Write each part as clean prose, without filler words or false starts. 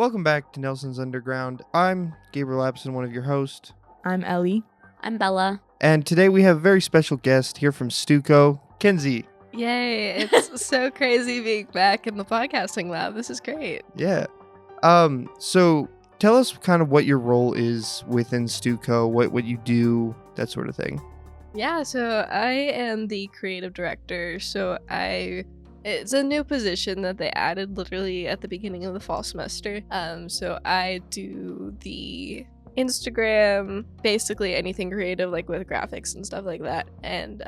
Welcome back to Nelson's Underground. I'm Gabriel Appson, one of your hosts. I'm Ellie. I'm Bella. And today we have a very special guest here from Stuco, Kenzie. Yay, it's so crazy being back in the podcasting lab. This is great. Yeah. So tell us kind of what your role is within Stuco, what you do, that sort of thing. Yeah, so I am the creative director. It's a new position that they added literally at the beginning of the fall semester. So I do the Instagram, basically anything creative, like with graphics and stuff like that, and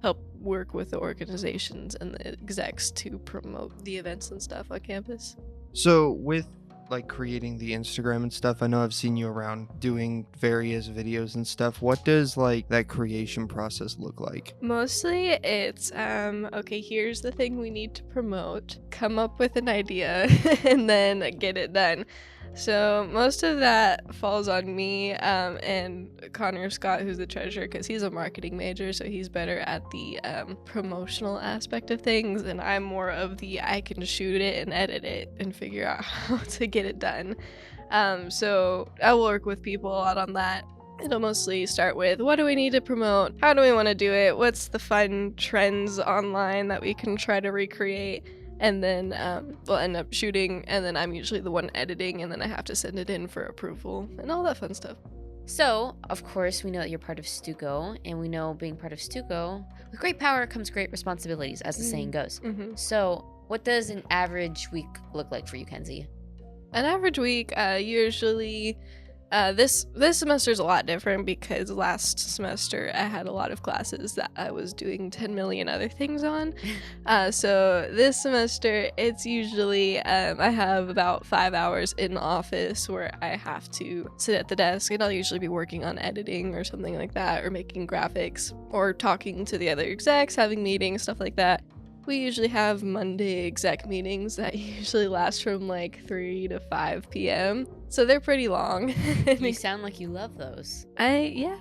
help work with the organizations and the execs to promote the events and stuff on campus. So with like creating the Instagram and stuff, I know I've seen you around doing various videos and stuff. What does like that creation process look like? Mostly it's okay, here's the thing we need to promote, come up with an idea and then get it done. So most of that falls on me and Connor Scott, who's the treasurer, because he's a marketing major, so he's better at the promotional aspect of things, and I'm more of the I can shoot it and edit it and figure out how to get it done. So I will work with people a lot on that. It'll mostly start with, what do we need to promote? How do we want to do it? What's the fun trends online that we can try to recreate? And then we'll end up shooting, and then I'm usually the one editing, and then I have to send it in for approval and all that fun stuff. So, of course, we know that you're part of Stuco, and we know being part of Stuco, with great power comes great responsibilities, as the saying goes. Mm-hmm. So, what does an average week look like for you, Kenzie? An average week, usually, this semester is a lot different because last semester I had a lot of classes that I was doing 10 million other things on. So this semester, it's usually, I have about 5 hours in the office where I have to sit at the desk, and I'll usually be working on editing or something like that, or making graphics, or talking to the other execs, having meetings, stuff like that. We usually have Monday exec meetings that usually last from like 3 to 5 p.m. So they're pretty long. You sound like you love those. Yeah.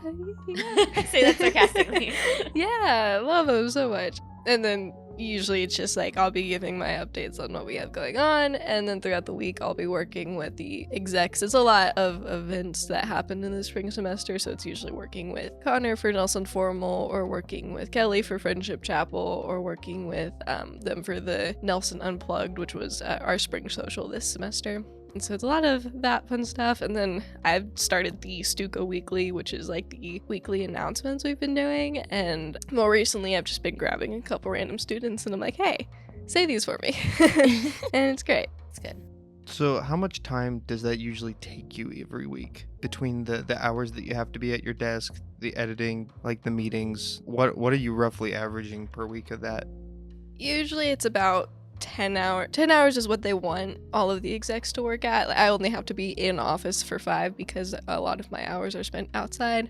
Say that sarcastically. Yeah, I love them so much. And then usually it's just like I'll be giving my updates on what we have going on, and then throughout the week I'll be working with the execs. It's a lot of events that happen in the spring semester, so it's usually working with Connor for Nelson Formal, or working with Kelly for Friendship Chapel, or working with them for the Nelson Unplugged, which was our spring social this semester. And so it's a lot of that fun stuff. And then I've started the Stuco Weekly, which is like the weekly announcements we've been doing. And more recently, I've just been grabbing a couple random students and I'm like, hey, say these for me. And it's great. It's good. So how much time does that usually take you every week between the hours that you have to be at your desk, the editing, like the meetings? What are you roughly averaging per week of that? Usually it's about 10 hours. 10 hours is what they want all of the execs to work at. I only have to be in office for 5 because a lot of my hours are spent outside.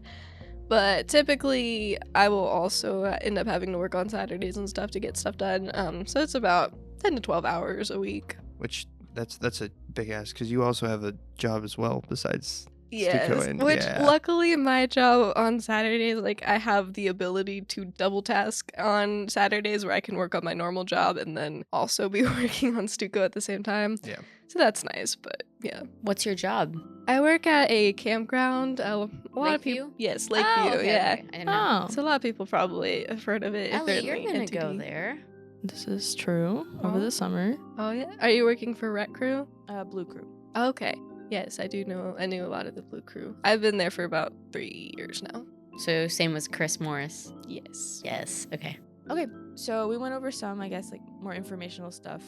But typically, I will also end up having to work on Saturdays and stuff to get stuff done. So it's about 10 to 12 hours a week. Which that's a big ask, because you also have a job as well besides Yes, Stuco. And, which yeah. luckily my job on Saturdays, like I have the ability to double task on Saturdays where I can work on my normal job and then also be working on Stuco at the same time. Yeah. So that's nice, but yeah. What's your job? I work at a campground. A lot of people. Yes, Lakeview. Oh, okay, Yeah. okay. I didn't know. So a lot of people probably have heard of it. If they're Ellie, in you're the gonna go NTD. there. This is true. Over the summer. Oh yeah. Are you working for Rec Crew? Blue Crew. Okay. Yes, I knew a lot of the Blue Crew. I've been there for about 3 years now. So same as Chris Morris. Yes. Yes. Okay. Okay, so we went over some, I guess, like more informational stuff,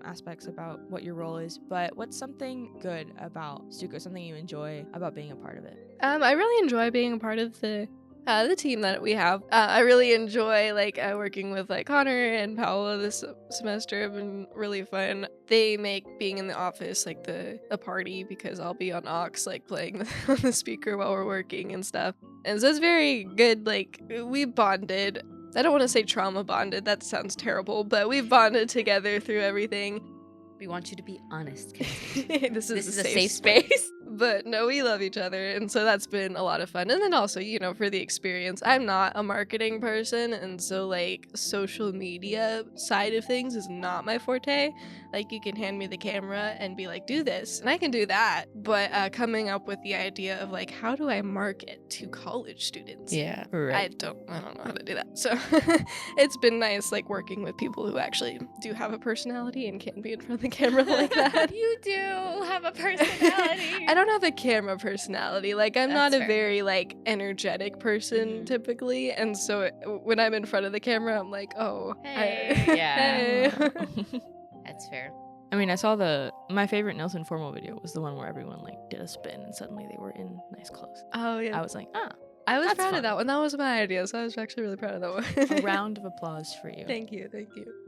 aspects about what your role is. But what's something good about Stuco? Something you enjoy about being a part of it? I really enjoy being a part of the team that we have. I really enjoy working with Connor and Paola this semester. Have been really fun. They make being in the office like a party because I'll be on aux playing on the speaker while we're working and stuff. And so it's very good. We bonded. I don't want to say trauma bonded. That sounds terrible, but we've bonded together through everything. We want you to be honest, Kenzie. This This is is a safe space. But no, we love each other, and so that's been a lot of fun. And then also, for the experience, I'm not a marketing person, and so like social media side of things is not my forte. Like you can hand me the camera and be like, do this, and I can do that. But coming up with the idea of like, how do I market to college students? Yeah. I don't know how to do that. So it's been nice like working with people who actually do have a personality and can be in front of the camera like that. You do have a personality. I don't have a camera personality. Like I'm not That's a fair. very like energetic person Mhm. typically, and so when I'm in front of the camera, I'm like, oh, Hey, yeah. hey. That's fair. I mean, I saw my favorite Nelson Formal video was the one where everyone like did a spin and suddenly they were in nice clothes. Oh yeah, I was like, I was that's proud fun. of that one. That was my idea, so I was actually really proud of that one. a round of applause for you. Thank you.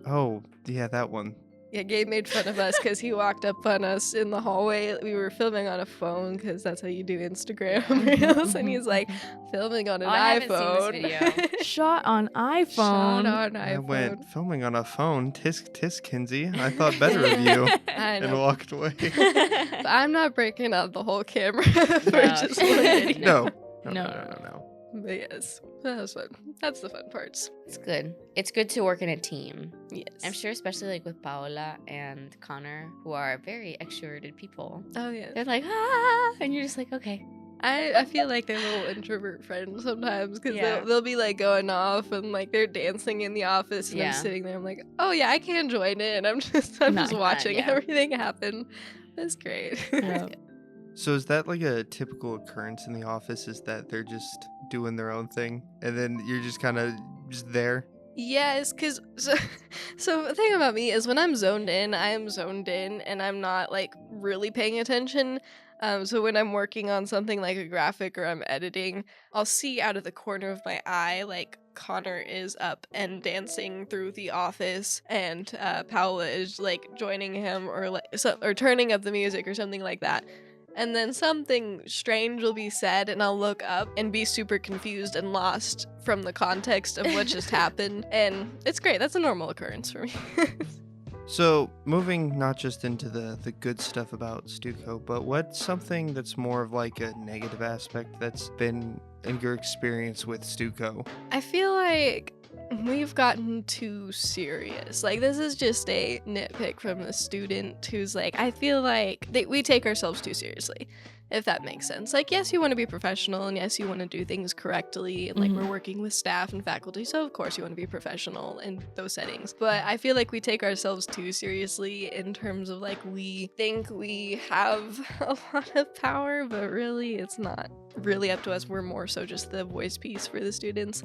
Oh, yeah, that one. Yeah, Gabe made fun of us because he walked up on us in the hallway. We were filming on a phone because that's how you do Instagram reels, and he's like filming on an I haven't iPhone. seen this video. Shot on iPhone. Shot on I iPhone. went filming on a phone. Tisk, tisk, Kenzie. I thought better of you. I And know. walked away. But I'm not breaking out the whole camera for No. just one video. No. No. But yes, that was fun. That's the fun parts. It's good. It's good to work in a team. Yes. I'm sure, especially like with Paola and Connor, who are very extroverted people. Oh yeah. They're like, and you're just like, okay. I feel like they're little introvert friends sometimes because Yeah. they'll be like going off and like they're dancing in the office and Yeah. I'm sitting there. I'm like, oh yeah, I can join in. I'm just watching yeah. everything happen. It's great. Yeah. So is that like a typical occurrence in the office? Is that they're just doing their own thing and then you're just kind of just there? Yes, because so the thing about me is when I'm zoned in, I am zoned in and I'm not like really paying attention. So when I'm working on something like a graphic or I'm editing, I'll see out of the corner of my eye like Connor is up and dancing through the office, and Paola is like joining him or turning up the music or something like that. And then something strange will be said, and I'll look up and be super confused and lost from the context of what just happened. And it's great. That's a normal occurrence for me. So moving not just into the good stuff about Stuco, but what's something that's more of like a negative aspect that's been in your experience with Stuco? I feel like we've gotten too serious. Like, this is just a nitpick from the student who's like, I feel like we take ourselves too seriously, if that makes sense. Like, yes, you want to be professional, and yes, you want to do things correctly, and like Mhm. we're working with staff and faculty, so of course you want to be professional in those settings. But I feel like we take ourselves too seriously in terms of like we think we have a lot of power, but really it's not really up to us. We're more so just the voice piece for the students.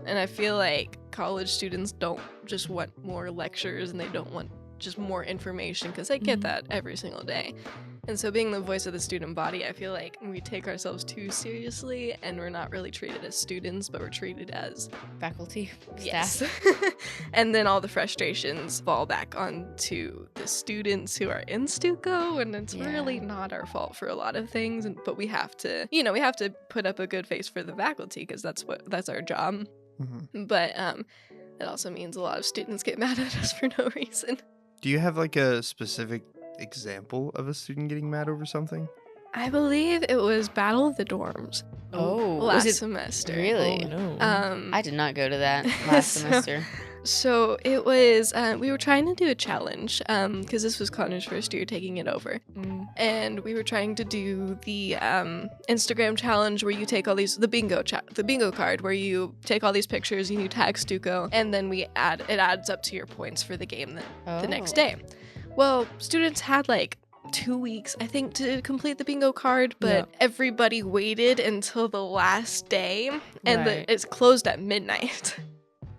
And I feel like college students don't just want more lectures and they don't want just more information because they get Mhm. that every single day. And so being the voice of the student body, I feel like we take ourselves too seriously and we're not really treated as students, but we're treated as Faculty, yes. staff. And then all the frustrations fall back onto the students who are in Stuco, and it's Yeah. really not our fault for a lot of things. But we have to, we have to put up a good face for the faculty because that's our job. Mhm. But it also means a lot of students get mad at us for no reason. Do you have like a specific example of a student getting mad over something? I believe it was Battle of the Dorms Oh, last was it semester. really? Oh, no. I did not go to that last So- semester. So it was, we were trying to do a challenge because this was Connor's first year taking it over. Mm. And we were trying to do the Instagram challenge where you take all these, the bingo card where you take all these pictures and you tag Stuco, and then it adds up to your points for the game the next Oh. day. Well, students had like 2 weeks, I think, to complete the bingo card, but Yeah. everybody waited until the last day, and Right. it's closed at midnight.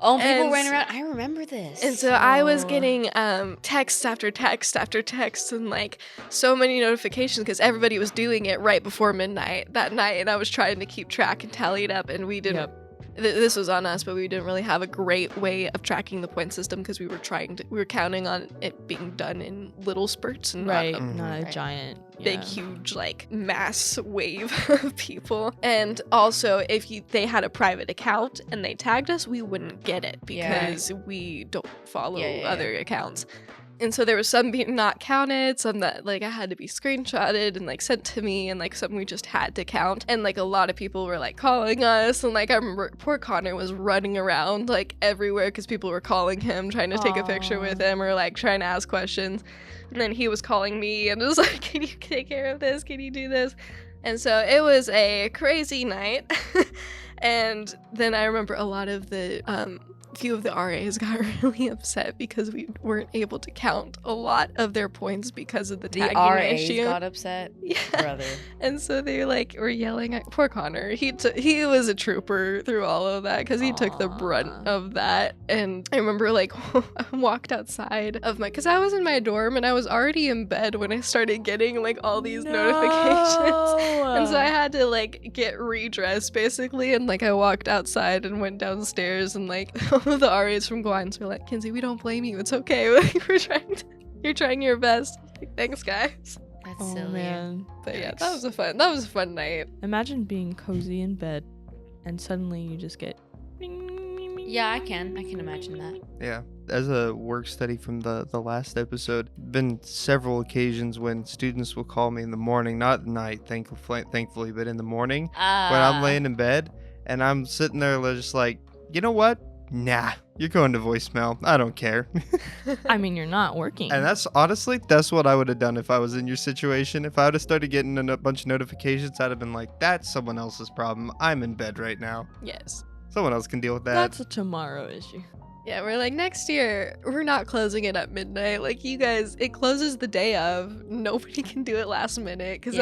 Oh, people And ran around. I remember this. And so I was Oh. getting text after text after text and like so many notifications because everybody was doing it right before midnight that night, and I was trying to keep track and tally it up, and we didn't. Yep. This was on us, but we didn't really have a great way of tracking the point system because we were counting on it being done in little spurts and Right. not a Mhm. Not a Right. giant. big, yeah. huge, like mass wave of people. And also, if they had a private account and they tagged us, we wouldn't get it Yeah. because we don't follow Yeah. other accounts. And so there was some being not counted, some that like I had to be screenshotted and like sent to me, and like some we just had to count. And like a lot of people were like calling us, and like I remember poor Connor was running around like everywhere because people were calling him, trying to take a picture with him or like trying to ask questions. And then he was calling me and was like, "Can you take care of this? Can you do this?" And so it was a crazy night. And then I remember a lot of the few of the RAs got really upset because we weren't able to count a lot of their points because of the tagging RAs issue. got upset. Yeah. Brother. And so they like were yelling at poor Connor. He was a trooper through all of that because he took the brunt of that. And I remember like I walked outside of because I was in my dorm and I was already in bed when I started getting like all these notifications. And so I had to like get redressed basically, and like I walked outside and went downstairs, and like all of the RAs from Gwines were like, "Kenzie, we don't blame you. It's okay. Like, you're trying your best." Like, thanks, guys. That's silly. Man. But yeah, that was a fun night. Imagine being cozy in bed and suddenly you just get Yeah, I can imagine that. Yeah. As a work study from the last episode, been several occasions when students will call me in the morning, not at night, thankfully, but in the morning when I'm laying in bed, and I'm sitting there just like, you know what? Nah, you're going to voicemail. I don't care. I mean, you're not working. And that's what I would have done if I was in your situation. If I would have started getting a bunch of notifications, I'd have been like, that's someone else's problem. I'm in bed right now. Yes. Someone else can deal with that. That's a tomorrow issue. Yeah, we're like, next year, we're not closing it at midnight. Like, you guys, it closes the day of. Nobody can do it last minute. Because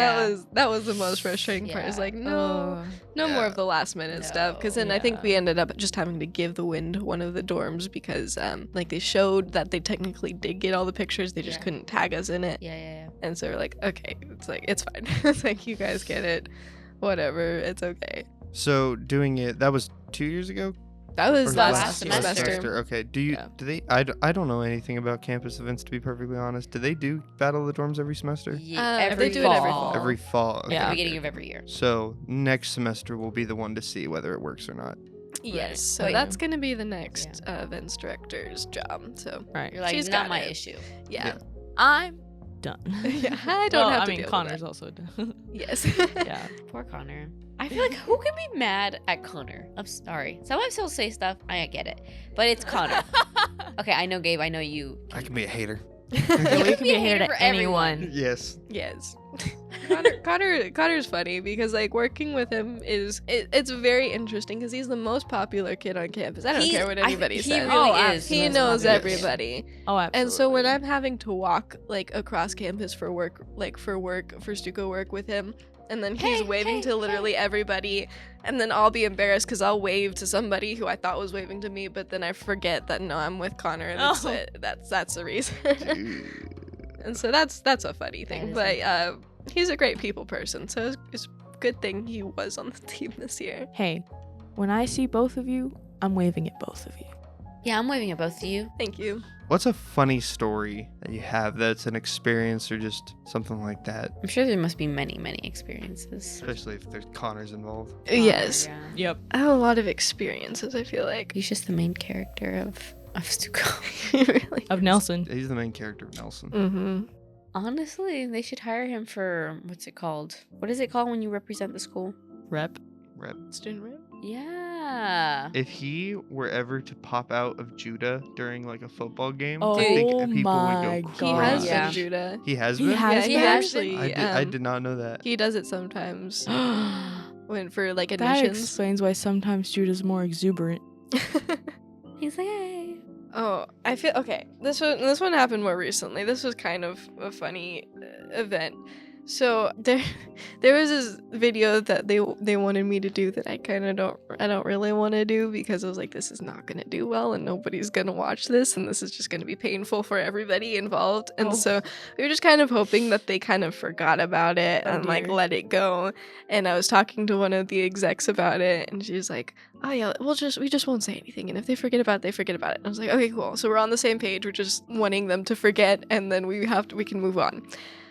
that was the most frustrating part. It's like, no more of the last minute stuff. Because then I think we ended up just having to give the win to one of the dorms because, like, they showed that they technically did get all the pictures. They just couldn't tag us in it. Yeah. And so we're like, okay, it's like, it's fine. It's like, you guys get it. Whatever, it's okay. So doing it, that was 2 years ago? That was Or last semester. semester. Okay. Do Yeah. they? I don't know anything about campus events, to be perfectly honest. Do they do Battle of the Dorms every semester? Yeah, they do it every fall. Every fall. Okay. At Yeah. the beginning of every year. So next semester will be the one to see whether it works or not. Yes, so Wait. that's gonna be the next events director's job. So Right. You're like, She's it's not got my it. issue. yeah. I'm done. Yeah, I don't have to I mean, deal with Connor's that. also done. Yes. Yeah. Poor Connor. I feel like who can be mad at Connor? I'm sorry. Sometimes he'll say stuff. I get it. But it's Connor. Okay, I know Gabe. I know you. I can be a hater. Yeah, we can can be a hater for to anyone. Yes. Yes. Connor's funny because like working with him it's very interesting because he's the most popular kid on campus. I don't care what anybody he says. really Oh, is. He the most knows popular. everybody. Oh, absolutely. And so when I'm having to walk like across campus for work, for Stuco work with him, and then he's waving to literally everybody, and then I'll be embarrassed because I'll wave to somebody who I thought was waving to me, but then I forget that no, I'm with Connor, and that's the reason. And so that's a funny thing, but he's a great people person, so it's a good thing he was on the team this year. Hey, when I see both of you, I'm waving at both of you. Yeah, I'm waving at both of you. Thank you. What's a funny story that you have that's an experience or just something like that? I'm sure there must be many, many experiences. Especially if there's Connors involved. Yes, Yeah. Yep. I have a lot of experiences. I feel like He's just the main character of Stuco. really. Of Nelson. He's the main character of Nelson. Mm-hmm. Honestly, they should hire him for what's it called? What is it called when you represent the school? Rep. Rep. Student rep. Yeah. If he were ever to pop out of Judah during like a football game, Oh I think people my would go He God. has crazy. Yeah. been Judah. He has He been? has he been? actually. I did not know that. He does it sometimes when for like That admissions. explains why sometimes Judah's more exuberant. He's like, hey. Oh, I feel okay. This one happened more recently. This was kind of a funny event. So there was this video that they wanted me to do that I don't really want to do because I was like, this is not gonna do well and nobody's gonna watch this and this is just gonna be painful for everybody involved. And so we were just kind of hoping that they kind of forgot about it and like dear. let it go. And I was talking to one of the execs about it and she was like, oh yeah, we just won't say anything, and if they forget about it, they forget about it. And I was like, okay, cool. So we're on the same page. We're just wanting them to forget, and then we can move on.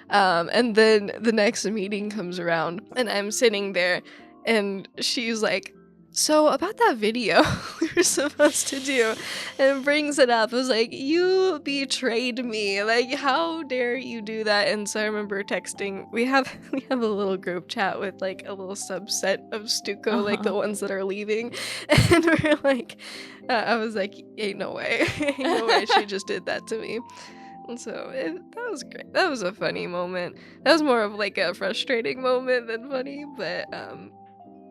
And then the next meeting comes around, and I'm sitting there, and she's like, so about that video we were supposed to do, and brings it up. I was like, you betrayed me. Like, how dare you do that? And so I remember texting. We have a little group chat with like a little subset of Stuco, like the ones that are leaving, and we're like, I was like, ain't no way, ain't no way she just did that to me. And so that was great. That was a funny moment. That was more of like a frustrating moment than funny, but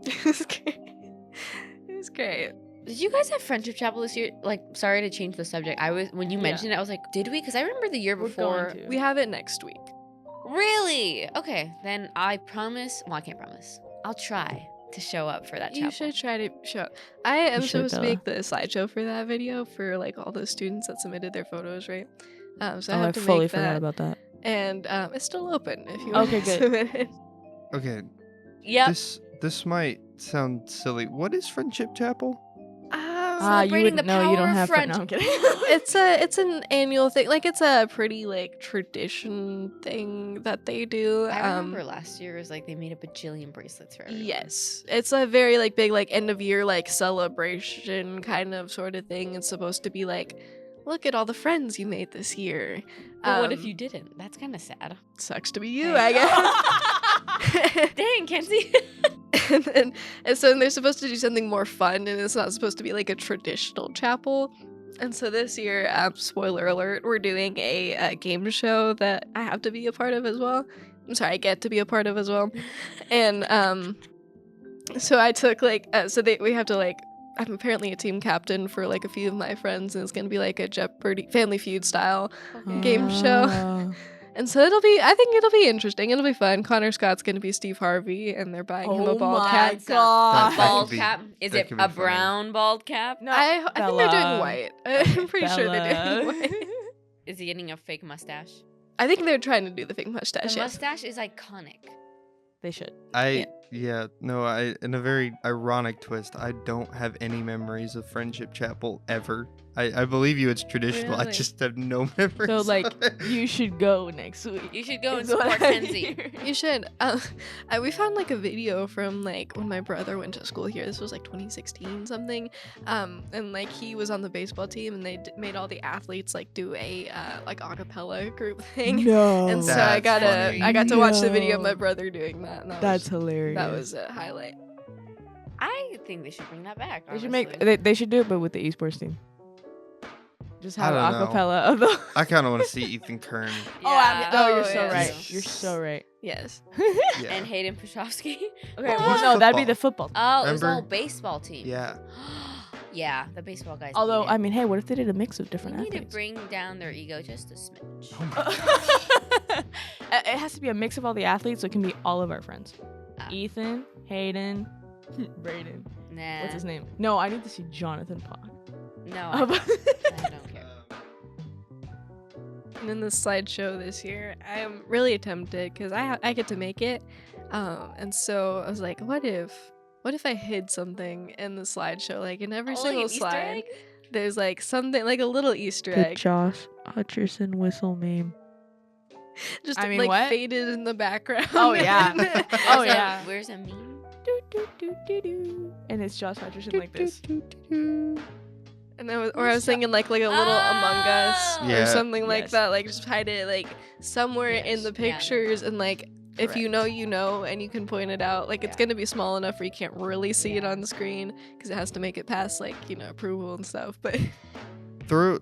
it was great. It was great. Did you guys have friendship chapel this year? Like, sorry to change the subject. When you mentioned it, I was like, did we? Because I remember the year We're before. going to. We have it next week. Really? Okay, then I promise. Well, I can't promise. I'll try to show up for that chapel. You should try to show up. I am should, supposed to Bella. make the slideshow for that video for like all the students that submitted their photos, right? So I Oh, have I to fully make forgot that. about that. And it's still open if you Okay, want to good. submit it. Okay, Yep. this might sound silly. What is Friendship Chapel? You Celebrating wouldn't the know. You power don't of have friendship. No, I'm kidding. It's an annual thing. Like it's a pretty like tradition thing that they do. I remember last year was like they made a bajillion bracelets for everyone. Yes, it's a very like big like end of year like celebration kind of sort of thing. It's supposed to be like, look at all the friends you made this year. But what if you didn't? That's kind of sad. Sucks to be you, Hey. I guess. Dang, Kenzie. and so they're supposed to do something more fun, and it's not supposed to be like a traditional chapel. And so this year, spoiler alert, we're doing a game show that I have to be a part of as well. I'm sorry, I get to be a part of as well. And so I took like we have to like, I'm apparently a team captain for like a few of my friends, and it's gonna be like a Jeopardy Family Feud style game show. Oh. And so I think it'll be interesting. It'll be fun. Connor Scott's gonna be Steve Harvey, and they're buying him a bald cap. That Bald could be- cap. Is that it could be a funny. brown bald cap? No, I think they're doing Bella. white. I'm pretty sure they're doing white. Is he getting a fake mustache? I think they're trying to do the fake mustache. The Yes. mustache is iconic. They should. In a very ironic twist, I don't have any memories of Friendship Chapel ever. I believe you, it's traditional. I Really? just have no memories. So like, of it. you should go next week. You should go and is what support I Kenzie. hear. You should. We found like a video from like when my brother went to school here. This was like 2016 something. And like he was on the baseball team, and they made all the athletes like do a like acapella group thing. No. And so That's funny. I got to watch the video of my No. brother doing that. And That's hilarious. that was a highlight. I think they should bring that back. They should honestly. they should do it, but with the esports team. Just I have don't know. acapella of the. I kind of want to see Ethan Kern. You're so yes. right. You're so right. Yes. Yeah. And Hayden Petrofsky. Okay, Who's well, no, that'd be football? the football. Oh, it was Remember? all baseball team. Yeah. Yeah, the baseball guys. Although, need it. I mean, hey, what if they did a mix of They different need to athletes? bring down their ego just a smidge. It has to be a mix of all the athletes, so it can be all of our friends. Ah. Ethan, Hayden, Brayden. Nah. What's his name? No, I need to see Jonathan Pod. No, Oh, I don't care. And in the slideshow this year, I am really tempted because I get to make it, and so I was like, what if I hid something in the slideshow? Like in every Oh, like single an Easter slide, egg? there's like something like a little Easter egg, Josh Hutcherson whistle meme. just I mean, like what? faded in the background. Oh, yeah. Oh, Where's a- yeah. Where's a meme? And it's Josh Hutcherson like this. And I was thinking like a little Among Us Yeah. or something like Yes. that. Like just hide it like somewhere in Yes, the yeah. pictures, and like if you Correct. know, and you can point it out. Like it's Yeah. gonna be small enough where you can't really see it Yeah. on the screen because it has to make it past like approval and stuff. But Throw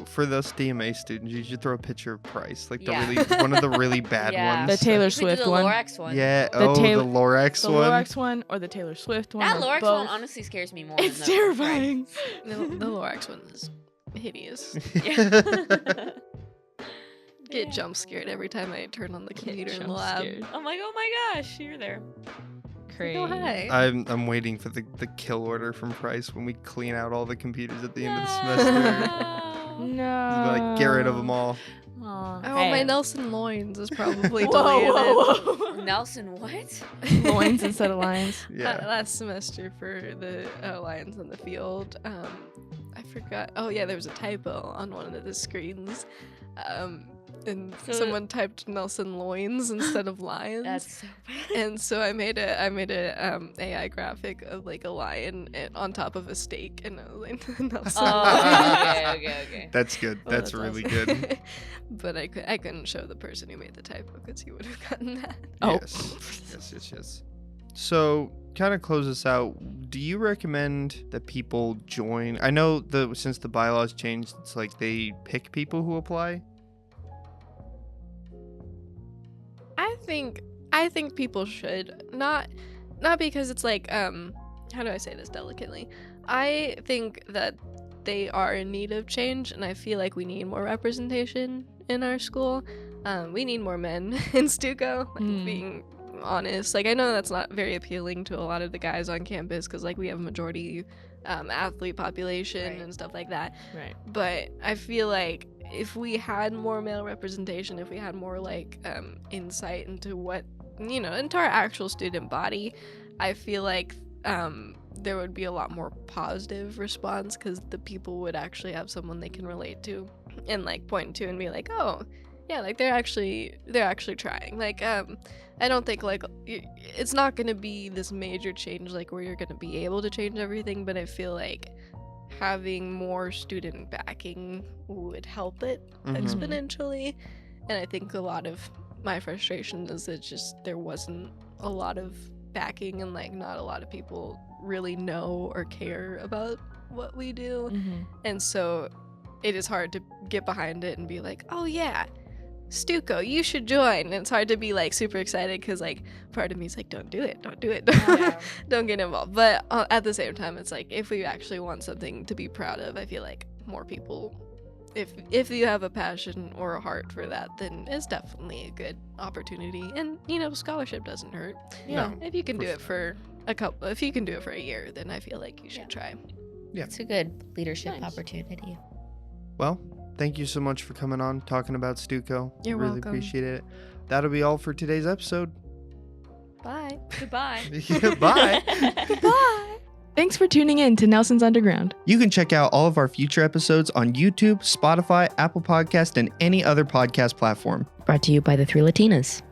for those DMA students. You should throw a picture of Price, like Yeah. one of the really bad Yeah. ones. The Taylor You could do Swift the one. Lorax one. Yeah. The The Taylor- Lorax The one. Lorax one or the Taylor Swift one. That or Lorax both. one honestly scares me more. It's than the terrifying. the Lorax one is hideous. Yeah. Get jump scared every time I turn on the computer in the jump lab. scared. I'm like, oh my gosh, you're there. Crazy. Oh hi. I'm waiting for the kill order from Price when we clean out all the computers at the end of the semester. No. He's like, get rid of them all. Aw. Oh, my Nelson Loins is probably Whoa, deleted. whoa, whoa. Nelson, what? Loins instead of lions. Yeah. Last semester for the Lions on the Field, I forgot. Oh yeah, there was a typo on one of the screens. and So- someone typed Nelson loins instead of lions. That's so bad. And so I made a AI graphic of like a lion on top of a steak, and I was like, Nelson. Oh, okay. That's good. Oh, That's really good. awesome. But I couldn't show the person who made the typo because he would have gotten that. Oh. Yes. So, kind of close this out. Do you recommend that people join? I know since the bylaws changed, it's like they pick people who apply. I think people should not because it's like how do I say this delicately? I think that they are in need of change, and I feel like we need more representation in our school. We need more men in Stuco, like being honest. Like I know that's not very appealing to a lot of the guys on campus because like we have a majority athlete population Right. and stuff like that. Right. But I feel like if we had more male representation, if we had more like insight into what into our actual student body, I feel like there would be a lot more positive response because the people would actually have someone they can relate to and like point to and be like, oh yeah, like they're actually trying. Like I don't think like it's not gonna be this major change like where you're gonna be able to change everything, but I feel like having more student backing would help it Mhm. exponentially. And I think a lot of my frustration is that just there wasn't a lot of backing and like not a lot of people really know or care about what we do. And so it is hard to get behind it and be like, oh yeah, Stuco, you should join. And it's hard to be like super excited because like part of me is like, don't do it, Yeah. don't get involved. But at the same time, it's like if we actually want something to be proud of, I feel like more people, if you have a passion or a heart for that, then it's definitely a good opportunity. And scholarship doesn't hurt. No, If you can for do it for if you can do it for a year, then I feel like you should try. It's a good leadership Nice. opportunity. Well, thank you so much for coming on, talking about Stuco. You're really welcome. appreciate it. That'll be all for today's episode. Bye. Goodbye. Bye. Bye. Thanks for tuning in to Nelson's Underground. You can check out all of our future episodes on YouTube, Spotify, Apple Podcast, and any other podcast platform. Brought to you by the Three Latinas.